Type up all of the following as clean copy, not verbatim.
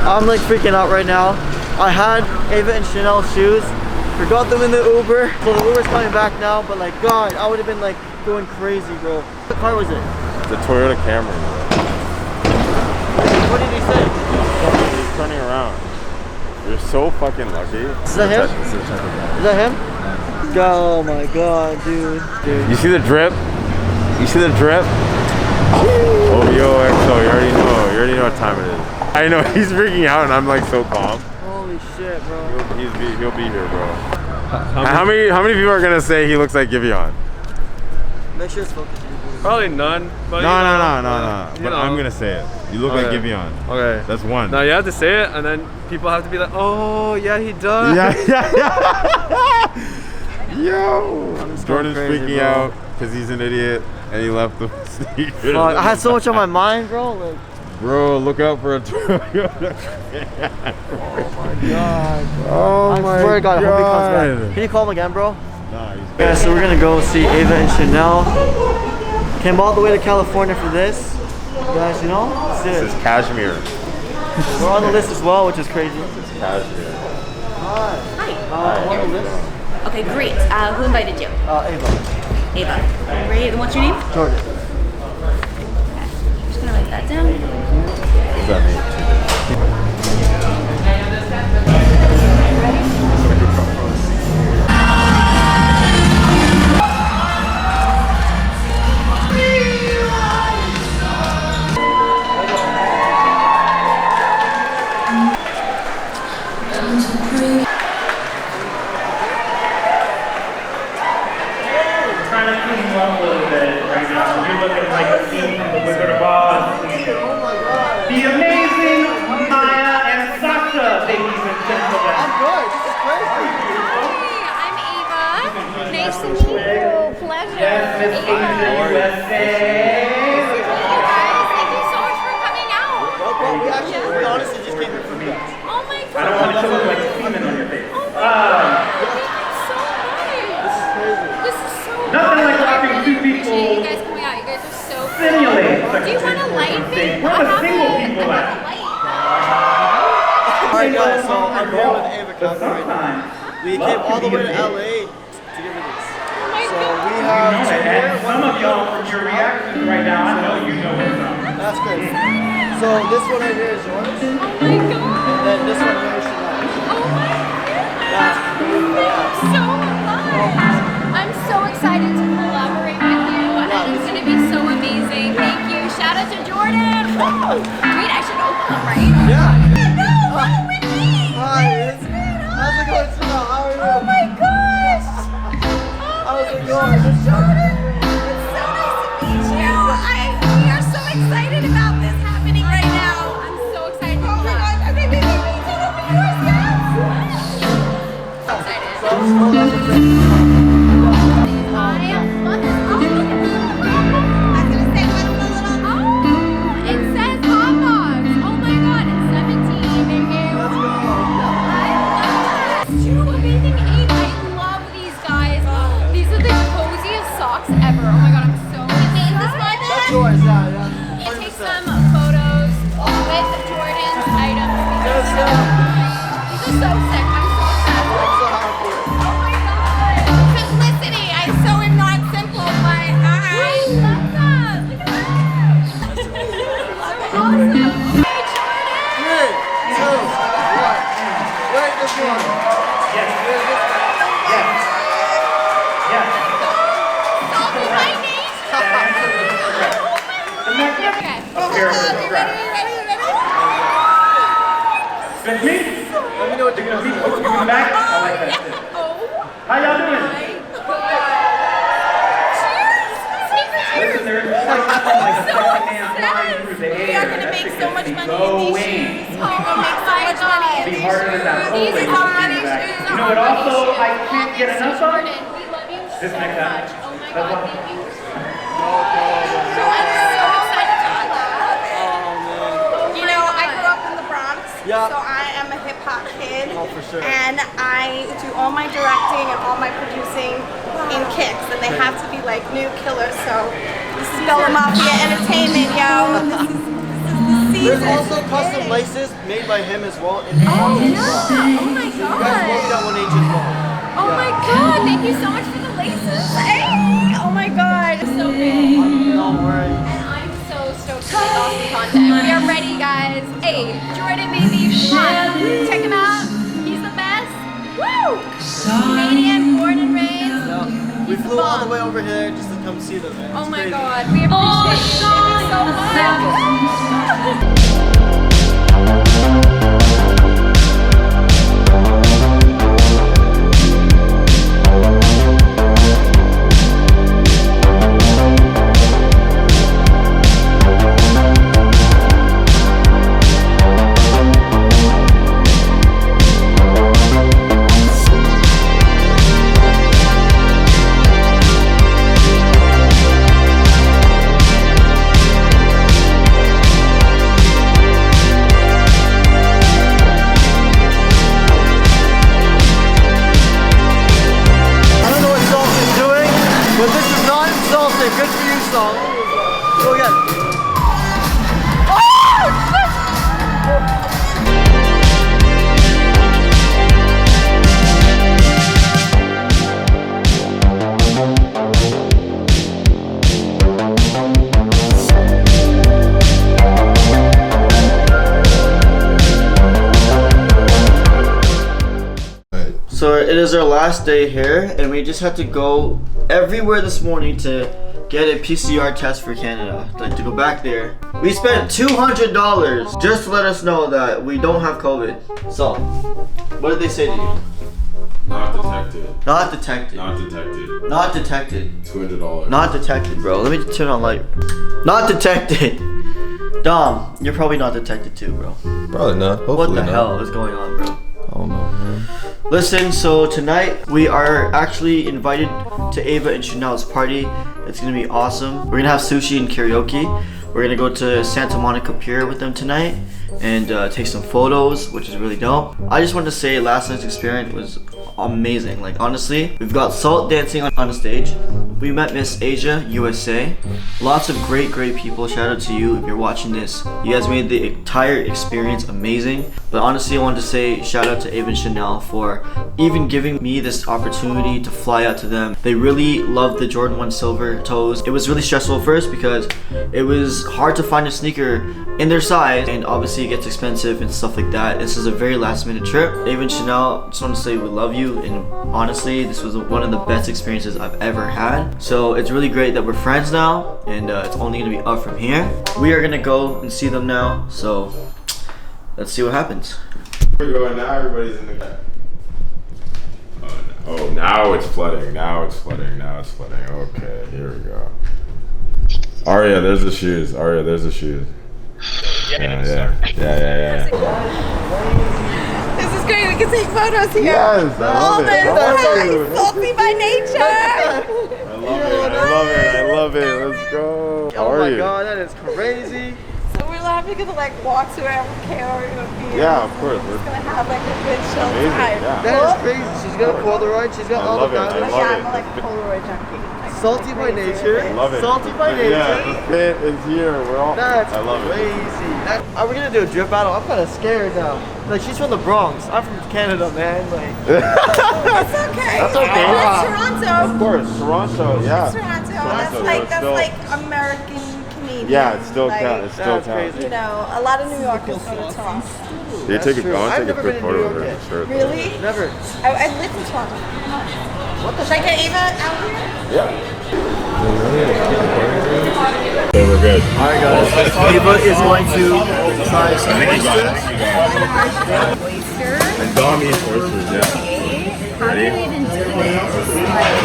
I'm like freaking out right now. I had Ava and Chanel shoes, forgot them in the Uber. So the Uber's coming back now, but like God, I would have been like going crazy, bro. What car was it? The Toyota Camry. What did he say? He's turning around. You're so fucking lucky. Is that him? Is that him? Oh my God, dude. You see the drip? You see the drip? Oh, yo, XO, you already know what time it is. I know, he's freaking out and I'm like so calm. Holy shit, bro. He'll be here, bro. How many people are gonna say he looks like Giveon? Make sure it's focused. Probably none. But No. you But know. I'm gonna say it. You look like Giveon. Okay. That's one. Now you have to say it, and then people have to be like, "Oh, yeah, he does." Yeah. Yo, Jordan's crazy, freaking bro. out because he's an idiot and he left the sneakers. Fuck, I had so much on my mind, bro. Like, bro, look out for a Toyota. God. Oh I swear to God, I hope he comes back. Can you call him again, bro? Nah, he's Yeah, so we're gonna go see Ava and Chanel. Came all the way to California for this. Guys, you know, This is cashmere. we're on the list as well, which is crazy. This is cashmere. Hi. On the list. Okay, great. Who invited you? Ava. Ava. Great. And what's your name? Jordan. Okay. I'm just gonna write that down. What does that mean? The amazing Maya and Sasha, ladies and gentlemen. I'm good. This is crazy. Hi, I'm Ava. Nice to meet you. Pleasure. Yes, Miss Asia USA. Thank you so much for coming out. Well, we actually, we honestly just came here for you guys. Oh my God. I don't want it to look like semen on your face. Oh my God. So nice. This is crazy. This is so Nothing like I watching really two appreciate people you guys coming out. You guys are so cool. simulate. Do you want a light, babe? Where are the single people I at? have a light. Alright guys, so I'm here with Ava But Capra right now. sometimes, We love came all can the be way a to date. LA to give you this. Oh my So God. we You have know two it, here. and some of y'all from your reactions right now, I know you know what's up. That's great. So this one right here is yours. Oh my God. And then this one here is Chanel. Oh my That's God. So much. I'm so excited to collaborate with you, and it's going to be so amazing. Thank you. Shout out to Jordan. Wait, I should open them, right? Yeah. No, follow with me. Hi, how's it going, Chanel? How are you? Oh my gosh. How's it going? Jordan, it's so nice to meet you. We are so excited about this happening right now. I'm so excited. Oh my gosh. Okay, baby, take open yours, yes. So excited. I love this. I was gonna say, what's the little? Oh, it says hot box. Oh my God, it's 17. Thank you. Let's go. I love this. Two amazing eight. I love these guys. These are the coziest socks ever. Oh my God, I'm so excited. This one? That's yours, yeah. It takes some photos with Jordan's items. Yes, These are so sick. I'm so excited. I'm so happy. Oh my God. Simplicity. I so am not simple, but I love that. Look at that. Awesome. Hey, Jordan. 3, 2, 1. Wait, this one. Yes. Here's this one. Yes. Yes. Stop with my name. The next Okay. up here is the strap. With me? Let me know what You're you're gonna be going to looking back. I like that too. How y'all doing? Listen, there's like a second man flying through the air. We are going to make so much money in these shoes. Going. We will make so much money in Be these harder than that. shoes. Always These be are money back. shoes. You know what also I can't get enough of? Jordan, we love you This so next time. much. Oh my That's God, all. thank you. So I'm so excited to collab. You know, I grew up in the Bronx, Yeah. so I am a hip hop kid. Oh, for sure. And I do all my directing and all my producing in kicks, and they have to be like new killers. So this is Bella Mafia Entertainment, yo. This is the There's also custom laces made by him as well. In Oh, as no. well. Oh my You guys both god. got 1 inch as well. Oh my god. Thank you so much for the laces. Hey. Oh my god. It's so big. Don't worry. And I'm so stoked for this awesome content. We are ready, guys. Hey, Jordan, baby. Come on. Check him out. He's the best. Woo! Canadian, born and raised. We He's the flew all the bomb. way over here just to come see them, man. Oh It's my crazy. god. We appreciate you so much. I don't know what Salt is doing, but this is not insulting. Good for you, Salt. Go again. So it is our last day here, and we just had to go everywhere this morning to get a PCR test for Canada, like to go back there. We spent $200 just to let us know that we don't have COVID. So, what did they say to you? Not detected. Not detected. Not detected. Not detected. $200. Not detected, bro. Let me turn on light. Not detected. Dom, you're probably not detected too, bro. Probably not. Hopefully What the not. hell is going on, bro? I don't know, man. Listen, so tonight we are actually invited to Ava and Chanel's party. It's gonna be awesome. We're gonna have sushi and karaoke. We're gonna go to Santa Monica Pier with them tonight and take some photos, which is really dope. I just wanted to say last night's experience was amazing. Like honestly, we've got Salt dancing on the stage. We met Miss Asia, USA. Lots of great people. Shout out to you if you're watching this. You guys made the entire experience amazing. But honestly, I wanted to say shout out to Ava and Chanel for even giving me this opportunity to fly out to them. They really loved the Jordan 1 Silver toes. It was really stressful at first because it was hard to find a sneaker in their size, and obviously it gets expensive and stuff like that. This is a very last minute trip. Ava and Chanel, just want to say we love you, and honestly this was one of the best experiences I've ever had. So it's really great that we're friends now, and it's only gonna be up from here. We are gonna go and see them now, so let's see what happens. We're going now. Everybody's in the car. Oh, now it's flooding. Now it's flooding. Now it's flooding. Okay, here we go. Aria, there's the shoes. Aria, there's the shoes. Yeah. This is great. We can take photos here. Yes, I love it. I love it. Salty by nature. I love it. Let's go. How Oh are my you? god, that is crazy. So we're having to like walk to wherever karaoke. Yeah, of course. We're gonna have like a good chill Amazing, time. yeah. That is crazy. She's got a Polaroid. She's got I all love the it. I diamonds. love Yeah, it. I'm like a Polaroid junkie. Like, Salty by crazy. nature. I love it. Salty by nature. Yeah, the fit is here. We're all. That's I love it. crazy. Are we gonna do a drip battle? I'm kind of scared now. Like she's from the Bronx. I'm from Canada, man. Like That's okay. That's okay. That's Toronto. Of course, Toronto. Yeah. Toronto. Toronto, That's still- like American Canadian. Yeah, it still like, counts. It still that's counts. crazy. You know, a lot of New Yorkers go to Toronto. You take a, true. I want I've to take never a quick been in photo New of her York in the shirt. Really? never. I lived in Toronto. What the? Should I get Ava out here? Yeah. Okay, we're good. Alright guys, Ava is going to try some oysters. And Dom eats oysters, yeah. How do you even do this? Like,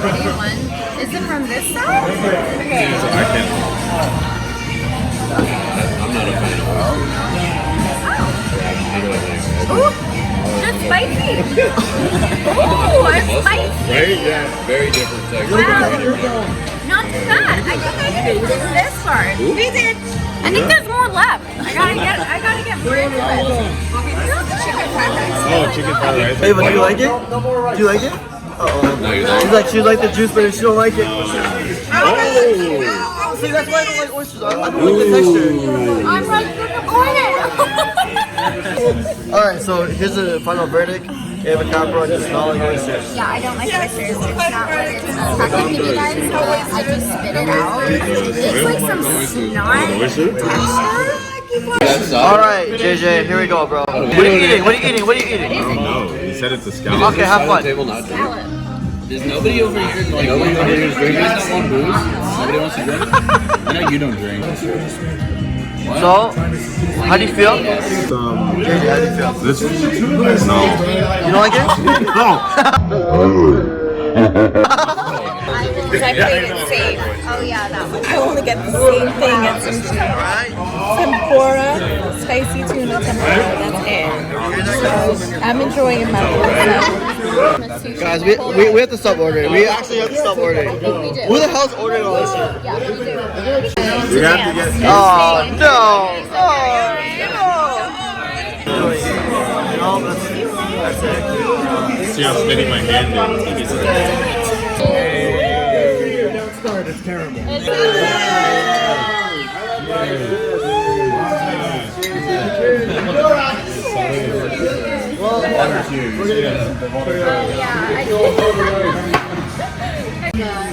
ready, one. Is it from this side? Okay. I can't. I'm not a fan of Ooh, that's spicy. Ooh, it's spicy. Right? Yeah, very different texture. Wow. Not too bad. I think I finished this part. We did. I think there's more left. I gotta get more into it. Here's the chicken fried rice. Oh, chicken fried rice. Ava, do you like it? Do you like it? Uh-oh. No, you don't. She's like, she likes the juice, but she don't like it. Oh, See, that's why I don't like oysters. I don't like the texture. I'm like disappointed. Alright, so here's the final verdict. Ava Capra does not like oysters. Yeah, I don't like oysters. It's not what it's expected to be guys, but I just spit it out. It's like some snot texture. Alright, JJ, here we go, bro. What are you eating? What are you eating? What are you eating? No, he said it's a scallop. Okay, have fun. There's nobody over here. Like, nobody over here is drinking. You guys don't want booze? Nobody wants to drink? I know you don't drink. So, how do you feel? JJ, how do you feel? This no. You don't like it? No. I played it safe. Oh yeah, that one. I only get the same thing at sushi. Tempura, spicy tuna tempura. That's it. So I'm enjoying my food. Guys, we have to stop ordering. We actually have to stop ordering. Who the hell's ordering all this shit? We have to get. Oh no! Oh no! That's it. See how steady my hand is. It's terrible.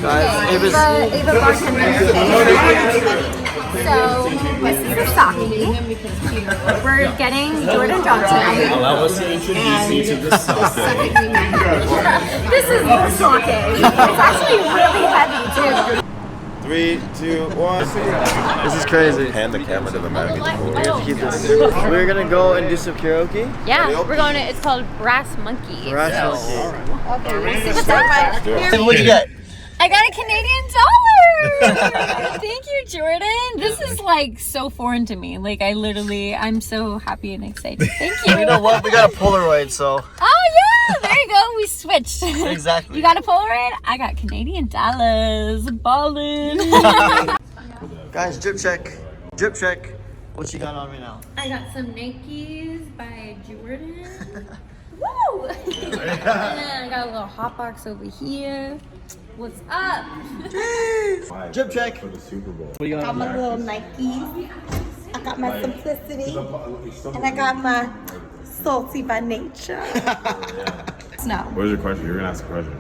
Guys, Ava's Ava bartender. So this is the sake. We're getting Jordan Johnson. Allow us to introduce you to the sake. This is the sake. It's actually really heavy too. 3, 2, 1. This is crazy. Hand the camera to the man. We have to keep this. We're gonna go and do some karaoke. Yeah, we're going to, it's called Brass Monkey. Brass Monkey. See what's up? What'd you get? I got a Canadian dollar! Thank you, Jordan. This is like so foreign to me. Like I'm so happy and excited. Thank you. You know what? We got a Polaroid, so. Oh yeah, there you go. We switched. Exactly. You got a Polaroid? I got Canadian dollars. Ballin'. Guys, drip check. Drip check. What you got on right now? I got some Nikes by Jordan. Woo! And then I got a little hot box over here. What's up? Drip check. For the Super Bowl. What do you got I got on my there? little Nikes. I got my Simplicity. And I got my Salty by Nature. No. What was your question? You were gonna ask a question.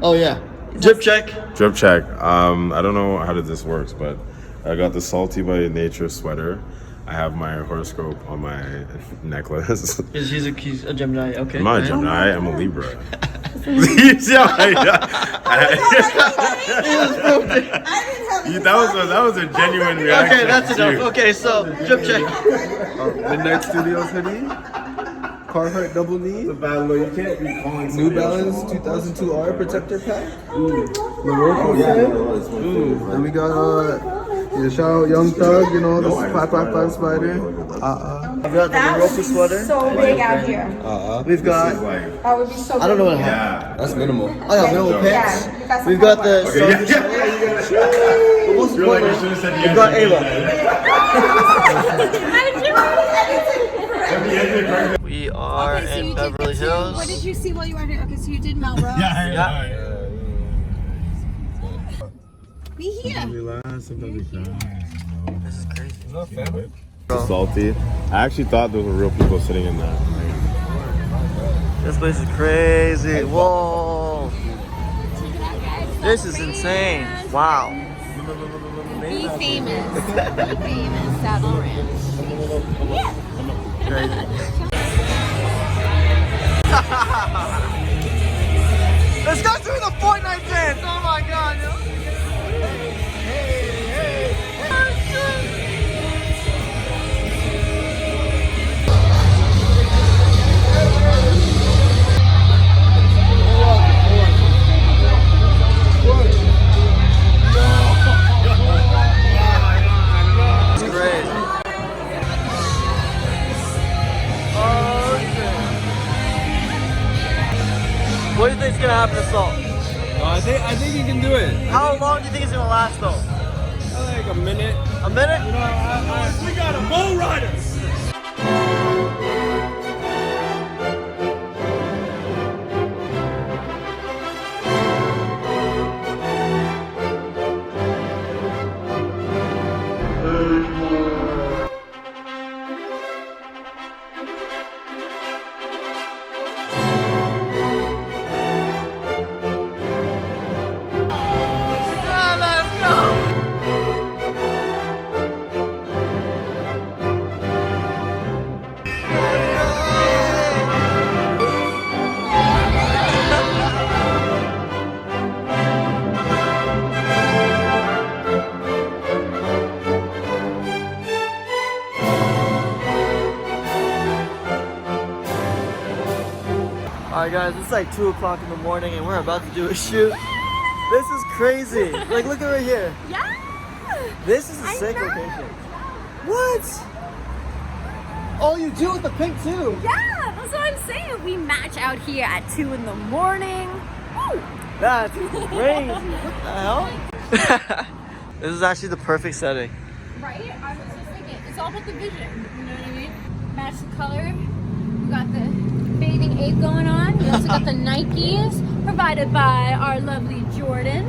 Oh yeah. Drip check. Drip check. I don't know how this works, but I got the Salty by Nature sweater. I have my horoscope on my necklace. He's a Gemini. Okay. I'm not a Gemini. I'm a Libra. You see how that was a genuine reaction. Okay, that's enough. Okay, so drip check. Midnight Studios hoodie. Carhartt double knee. The battle, you can't be calling New Balance 2002R protector pack. And we got shout out Young Thug, you know, this 555 Spider. I've got the Roku sweater. So big out here. We've got. That would be so I don't know what I have. Yeah. That's minimal. I got minimal pants. Yeah, We've got the. Most important, we've got Ava. We are in Beverly Hills. What did you see while you were here? Okay, so you did Melrose. Yeah. Be here. This is crazy. Salty. I actually thought there were real people sitting in that. This place is crazy. Whoa. This is insane. Wow. Be famous. Be famous. Saddle Ranch. Crazy. Let's go through the Fortnite dance. Oh my god, yo. What do you think is gonna happen to Salt? I think you can do it. How long do you think it's gonna last though? Like a minute. A minute? We got a bull rider. Alright guys, it's like 2 o'clock in the morning and we're about to do a shoot. This is crazy. Like look at right here. Yeah. This is a sick location. What? Oh, you do with the pink too. Yeah, that's what I'm saying. We match out here at 2 in the morning. Woo. That's crazy. What the hell? This is actually the perfect setting. Right? I was just thinking, it's all about the vision. You know what I mean? Match the color. We got the bathing ape going on. We also got the Nikes provided by our lovely Jordan.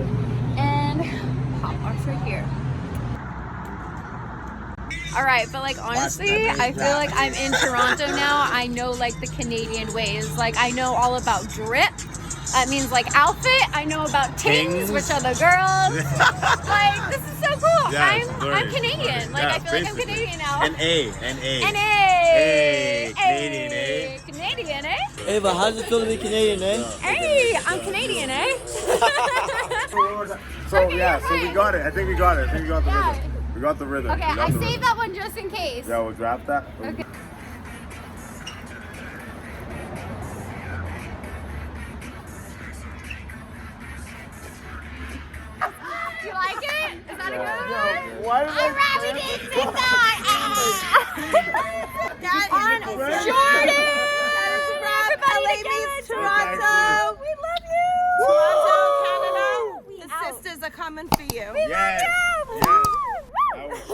And pop arts right here. Alright, but like honestly, I feel like I'm in Toronto now. I know like the Canadian ways. Like I know all about drip. That means like outfit. I know about tings, which are the girls. Like this is so cool. Yeah, I'm Canadian. Like yeah, I feel like I'm Canadian now. An A. Canadian, eh? Canadian, eh? Ava, how does it feel to be Canadian, eh? Hey, I'm Canadian, eh? So yeah, so we got it. I think we got it. I think we got the Yeah. rhythm. We got the rhythm. Okay, We got I the saved rhythm. that one just in case. Yeah, we'll draft that. Okay. Do you like it? Is that a good one? Why did I'm Rabbit in TikTok! On Jordan! Everybody together! Toronto. We love you! Toronto, Canada. We The out. sisters are coming for you. Yes. We love you! Yes. Woo! That was